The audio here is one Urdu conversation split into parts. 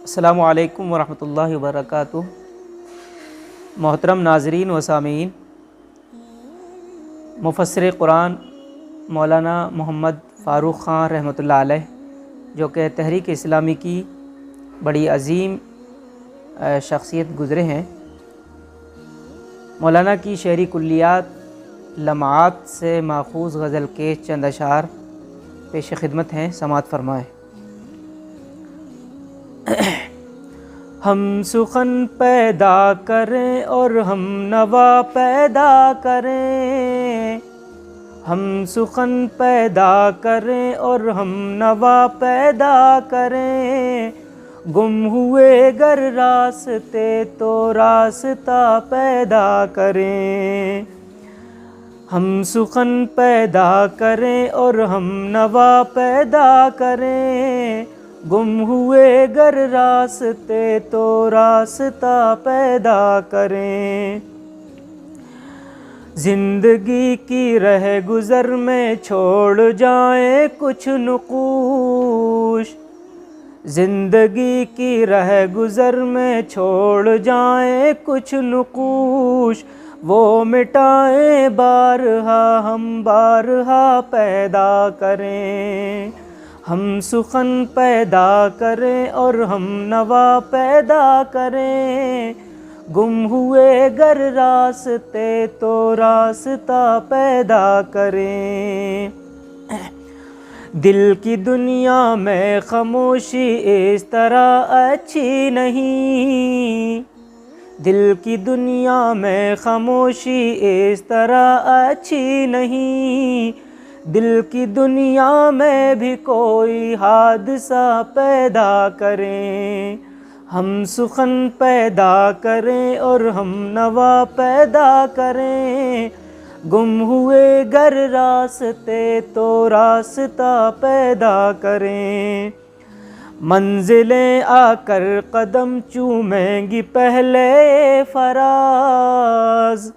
السلام علیکم ورحمۃ اللہ وبرکاتہ۔ محترم ناظرین و سامعین، مفسر قرآن مولانا محمد فاروق خان رحمۃ اللہ علیہ، جو کہ تحریک اسلامی کی بڑی عظیم شخصیت گزرے ہیں، مولانا کی شعری کلیات لمعات سے ماخوذ غزل کے چند اشعار پیش خدمت ہیں، سماعت فرمائیں۔ ہم سخن پیدا کریں اور ہم نوا پیدا کریں، ہم سخن پیدا کریں اور ہم نوا پیدا کریں، گم ہوئے گر راستے تو راستہ پیدا کریں۔ ہم سخن پیدا کریں اور ہم نوا پیدا کریں، گم ہوئے گر راستے تو راستہ پیدا کریں۔ زندگی کی رہ گزر میں چھوڑ جائیں کچھ نقوش، زندگی کی رہ گزر میں چھوڑ جائیں کچھ نقوش، وہ مٹائیں بارہا ہم بارہا پیدا کریں۔ ہم سخن پیدا کریں اور ہم نوا پیدا کریں، گم ہوئے گر راستے تو راستہ پیدا کریں۔ دل کی دنیا میں خاموشی اس طرح اچھی نہیں، دل کی دنیا میں خاموشی اس طرح اچھی نہیں، دل کی دنیا میں بھی کوئی حادثہ پیدا کریں۔ ہم سخن پیدا کریں اور ہم نوا پیدا کریں، گم ہوئے گر راستے تو راستہ پیدا کریں۔ منزلیں آ کر قدم چومیں گی پہلے فراز،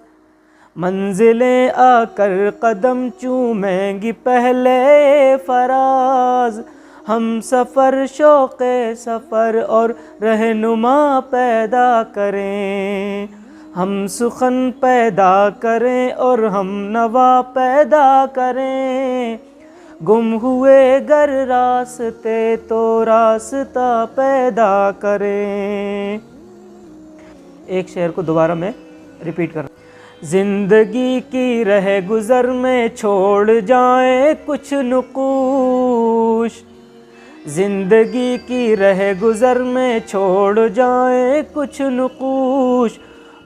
منزلیں آ کر قدم چومیں گی پہلے فراز، ہم سفر شوق سفر اور رہنما پیدا کریں۔ ہم سخن پیدا کریں اور ہم نوا پیدا کریں، گم ہوئے گر راستے تو راستہ پیدا کریں۔ ایک شعر کو دوبارہ میں ریپیٹ کر رہا ہوں۔ زندگی کی رہ گزر میں چھوڑ جائیں کچھ نقوش، زندگی کی رہ گزر میں چھوڑ جائیں کچھ نقوش،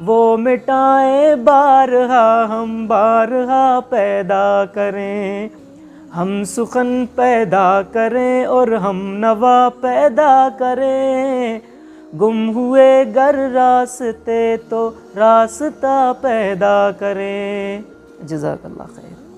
وہ مٹائیں بارہا ہم بارہا پیدا کریں۔ ہم سخن پیدا کریں اور ہم نوا پیدا کریں، گم ہوئے گر راستے تو راستہ پیدا کریں۔ جزاک اللہ خیر۔